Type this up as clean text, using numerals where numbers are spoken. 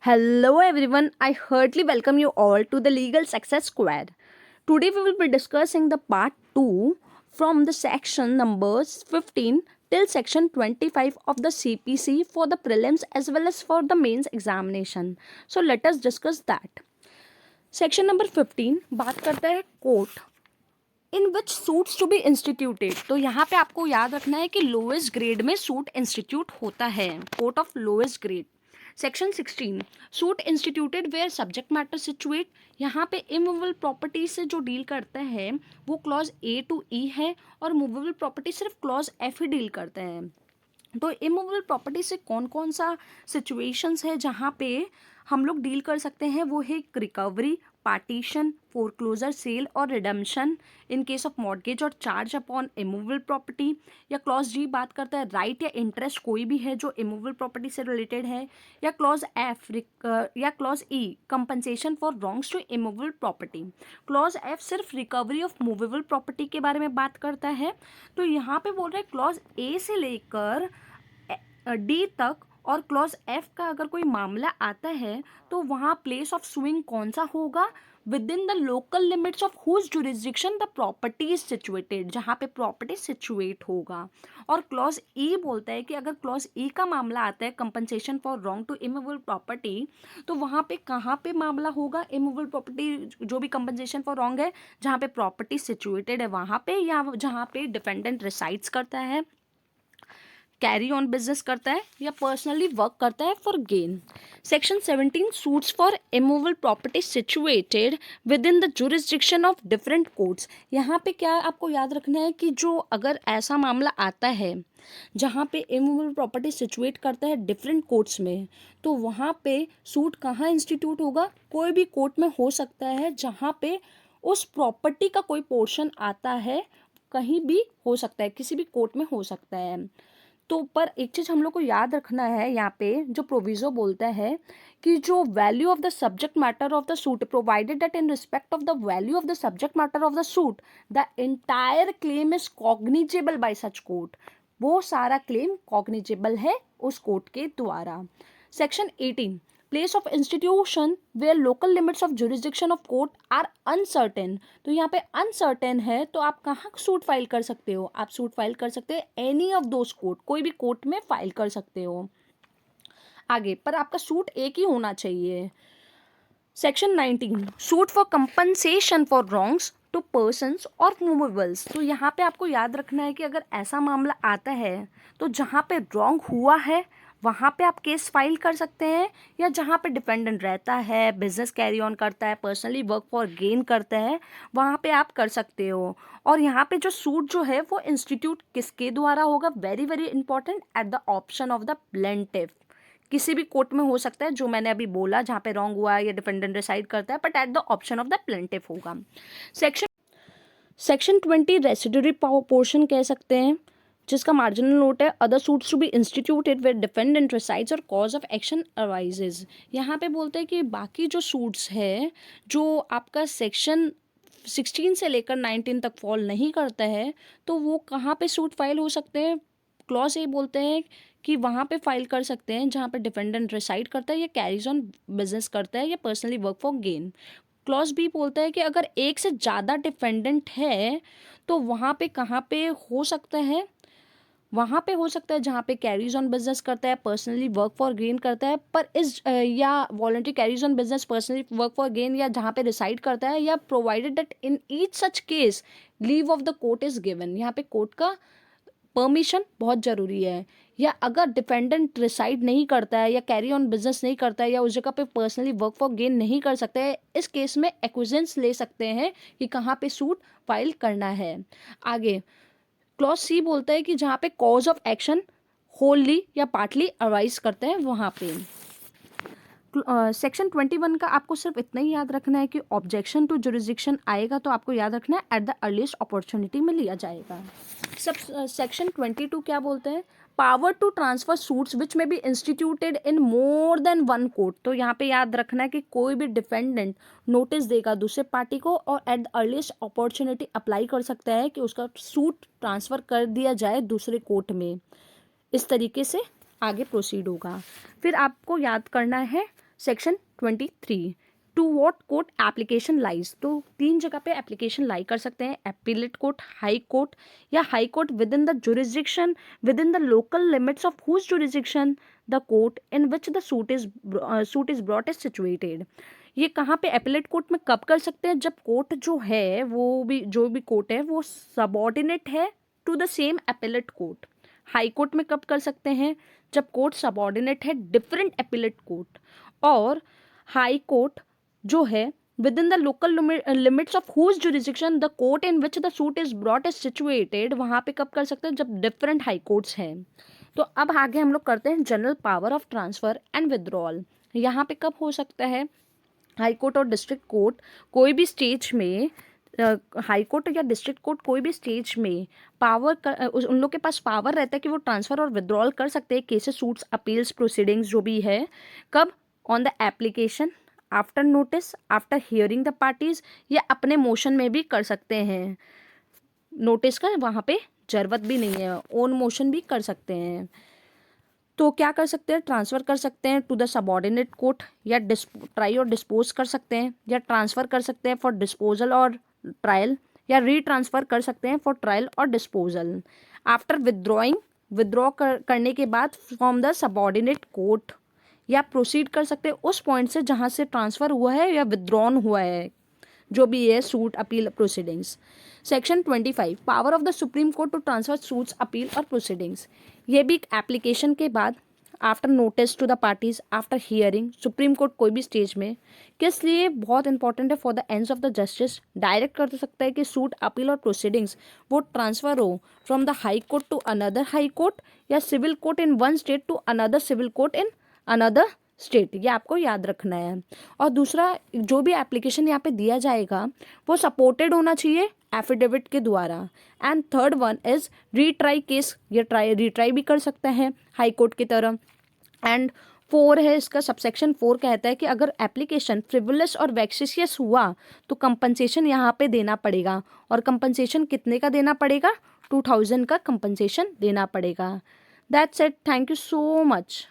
Hello everyone, I heartily welcome you all to the Legal Success Square. Today we will be discussing the part 2 from the section numbers 15 till section 25 of the CPC for the prelims as well as for the mains examination. So let us discuss that. Section number 15 बात करता है court in which suits to be instituted. तो यहाँ पे आपको याद रखना है कि लोएस्ट ग्रेड में सूट इंस्टीट्यूट होता है, court of lowest grade. Section 16 suit instituted where subject matter situate. यहाँ पे इमूवेबल प्रॉपर्टी से जो डील करता है वो क्लॉज ए टू ई है और मूवेबल प्रॉपर्टी सिर्फ क्लॉज एफ ही डील करते हैं। तो इमूवेबल प्रॉपर्टी से कौन कौन सा सिचुएशंस है जहाँ पे हम लोग डील कर सकते हैं, वो है रिकवरी, पार्टीशन, फोरक्लोजर, सेल और redemption in case of mortgage और चार्ज अपॉन इमूवेबल प्रॉपर्टी। या क्लॉज जी बात करता है राइट या इंटरेस्ट कोई भी है जो इमूवेबल प्रॉपर्टी से रिलेटेड है। या क्लॉज एफ या clause E compensation for wrongs to immovable property. Clause F सिर्फ रिकवरी ऑफ मूवेबल प्रॉपर्टी के बारे में बात करता है। तो यहाँ पे बोल रहे हैं क्लॉज ए से लेकर डी तक और क्लॉज एफ का अगर कोई मामला आता है तो वहाँ प्लेस ऑफ सुइंग कौन सा होगा, within the local limits of whose jurisdiction the property is situated, जहाँ पे प्रॉपर्टी सिचुएट होगा। और क्लॉज ई बोलता है कि अगर क्लॉज ई का मामला आता है compensation for wrong to immovable property, तो वहाँ पे कहाँ पे मामला होगा, इमूवेबल प्रॉपर्टी जो भी कंपनसेशन फॉर रॉन्ग है जहाँ पे प्रॉपर्टी सिचुएटेड है वहाँ पे, या जहाँ पे डिफेंडेंट रिसाइड्स करता है, कैरी ऑन बिजनेस करता है या पर्सनली वर्क करता है for gain. Section 17 suits for immovable property situated with in the jurisdiction of different courts. यहाँ पे क्या आपको याद रखना है कि जो अगर ऐसा मामला आता है जहाँ पे इमूवेबल प्रॉपर्टी सिचुएट करता है डिफरेंट कोर्ट्स में, तो वहाँ पे सूट कहाँ इंस्टीट्यूट होगा, कोई भी कोर्ट में हो सकता है जहाँ पे उस प्रॉपर्टी का कोई पोर्शन आता है, कहीं भी हो सकता है, किसी भी कोर्ट में हो सकता है। तो पर एक चीज़ हम लोग को याद रखना है, यहाँ पे जो प्रोविजो बोलता है कि जो value of the subject matter of the suit provided that in respect of the value of the subject matter of the suit the entire claim is cognizable by such court. वो सारा claim cognizable है उस court के द्वारा। Section 18 place of institution where local limits of jurisdiction of court are uncertain. तो यहाँ पे uncertain है तो आप कहाँ सूट फाइल कर सकते हो, आप सूट फाइल कर सकते हो एनी ऑफ दोज कोर्ट, कोई भी कोर्ट में फाइल कर सकते हो आगे, पर आपका सूट एक ही होना चाहिए। Section 19 suit for compensation for wrongs to persons और मूवेबल्स। तो यहाँ पे आपको याद रखना है कि अगर ऐसा मामला आता है तो जहाँ पे रॉन्ग हुआ है वहाँ पे आप केस फाइल कर सकते हैं, या जहाँ पे डिपेंडेंट रहता है, बिजनेस कैरी ऑन करता है, पर्सनली वर्क फॉर गेन करता है, वहाँ पे आप कर सकते हो। और यहाँ पे जो सूट जो है वो इंस्टीट्यूट किसके द्वारा होगा, very very important, eight the option of the plaintiff. किसी भी कोर्ट में हो सकता है जो मैंने अभी बोला जहाँ पे रॉन्ग हुआ है या डिफेंडेंट डिसाइड करता है, but at the option of the plaintiff होगा। सेक्शन 20 रेसिडुअरी पोर्शन कह सकते हैं, जिसका मार्जिनल नोट है other suits to be instituted where defendant resides और कॉज ऑफ एक्शन अराइजेज। यहाँ पे बोलते हैं कि बाकी जो सूट्स है जो आपका सेक्शन 16 से लेकर 19 तक फॉल नहीं करता है, तो वो कहाँ पे सूट फाइल हो सकते हैं। क्लॉज ए बोलते हैं कि वहाँ पे फाइल कर सकते हैं जहाँ पे डिफेंडेंट रिसाइड करता है या कैरीज ऑन बिजनेस करता है या personally work for gain. Clause B बोलता है कि अगर एक से ज़्यादा डिफेंडेंट है तो वहाँ पे कहाँ पे हो सकता है, वहाँ पे हो सकता है जहाँ पे कैरीज ऑन बिजनेस करता है, पर्सनली वर्क फॉर गेन करता है, पर इस या voluntary carries on business, personally work for gain, या जहाँ पे रिसाइड करता है, या provided that in each such case leave of the court is given. यहाँ पे कोर्ट का परमिशन बहुत ज़रूरी है। या अगर डिफेंडेंट रिसाइड नहीं करता है या कैरी ऑन बिजनेस नहीं करता है या उस जगह पे पर्सनली वर्क फॉर गेन नहीं कर सकता है, इस केस में एक्विजेंस ले सकते हैं कि कहाँ पे सूट फाइल करना है। आगे क्लॉज सी बोलता है कि जहाँ पे कॉज ऑफ एक्शन होलली या पार्टली अराइज करते हैं वहाँ पे। सेक्शन 21 का आपको सिर्फ इतना ही याद रखना है कि ऑब्जेक्शन टू जुरिस्डिक्शन आएगा तो आपको याद रखना है एट द अर्लीस्ट अपॉर्चुनिटी में लिया जाएगा। सब सेक्शन 22 क्या बोलते हैं, पावर टू ट्रांसफर सूट्स विच में बी इंस्टीट्यूटेड इन मोर देन वन कोर्ट। तो यहाँ पे याद रखना है कि कोई भी डिफेंडेंट नोटिस देगा दूसरे पार्टी को और at the earliest opportunity apply कर सकता है कि उसका सूट ट्रांसफ़र कर दिया जाए दूसरे कोर्ट में। इस तरीके से आगे प्रोसीड होगा। फिर आपको याद करना है section 23 to what court application lies, तो 3 जगह पे एप्लीकेशन लाई कर सकते हैं, एपीलेट कोर्ट, हाई कोर्ट या high court within the jurisdiction within the local limits of whose jurisdiction the court in which the suit is brought is situated. ये कहाँ पे एपीलेट कोर्ट में कब कर सकते हैं, जब कोर्ट जो है वो भी जो भी कोर्ट है वो सबॉर्डिनेट है to the same appellate court. High court में कब कर सकते हैं, जब कोर्ट सबॉर्डिनेट है डिफरेंट एपीलेट कोर्ट। और हाई कोर्ट जो है within the local limits of whose jurisdiction the court in which the suit is brought is situated, वहाँ पे कब कर सकते हैं, जब डिफरेंट हाई कोर्ट्स हैं। तो अब आगे हम लोग करते हैं general power of transfer and withdrawal. यहाँ पे कब हो सकता है, हाई कोर्ट और डिस्ट्रिक्ट कोर्ट कोई भी स्टेज में, हाई कोर्ट या डिस्ट्रिक्ट कोर्ट कोई भी स्टेज में उन लोग के पास पावर रहता है कि वो ट्रांसफ़र और विड्रॉल कर सकते हैं केसेस, सूट्स, अपील्स, प्रोसीडिंग्स जो भी है। कब, on the application, after notice, after hearing the parties, या अपने मोशन में भी कर सकते हैं। नोटिस का वहाँ पे जरूरत भी नहीं है, ओन मोशन भी कर सकते हैं। तो क्या कर सकते हैं, ट्रांसफ़र कर सकते हैं टू द सबॉर्डिनेट कोर्ट, या ट्राई और डिस्पोज कर सकते हैं, या ट्रांसफ़र कर सकते हैं फॉर डिस्पोजल और ट्रायल, या रीट्रांसफ़र कर सकते हैं फॉर ट्रायल और डिस्पोजल। आफ्टर विदड्रॉ करने के बाद फ्रॉम द सबॉर्डिनेट कोर्ट, या प्रोसीड कर सकते हैं उस पॉइंट से जहाँ से ट्रांसफ़र हुआ है या विदड्रॉन हुआ है, जो भी है suit, appeal, proceedings. Section 25 power of the supreme court to transfer suits, appeal और प्रोसीडिंग्स। ये भी एप्लीकेशन के बाद, after notice to the parties, after hearing, supreme court कोई भी स्टेज में, किस लिए बहुत इंपॉर्टेंट है, for the ends of the justice, direct कर सकता है कि सूट, अपील और प्रोसीडिंग्स वो ट्रांसफर हो from the high court to another high court, या civil court in one state to another civil court in another state. ये आपको याद रखना है। और दूसरा, जो भी एप्लीकेशन यहाँ पे दिया जाएगा वो सपोर्टेड होना चाहिए एफिडेविट के द्वारा। And third one is retry case, ये रीट्राई भी कर सकता है हाई कोर्ट की तरह। एंड 4 है इसका, सबसेक्शन 4 कहता है कि अगर एप्लीकेशन फ्रिवुलस और वैक्सिशियस हुआ तो कंपनसेशन यहाँ पे देना पड़ेगा। और कंपनसेशन कितने का देना पड़ेगा, 2000 का कंपनसेशन देना पड़ेगा। That's it, thank you so much.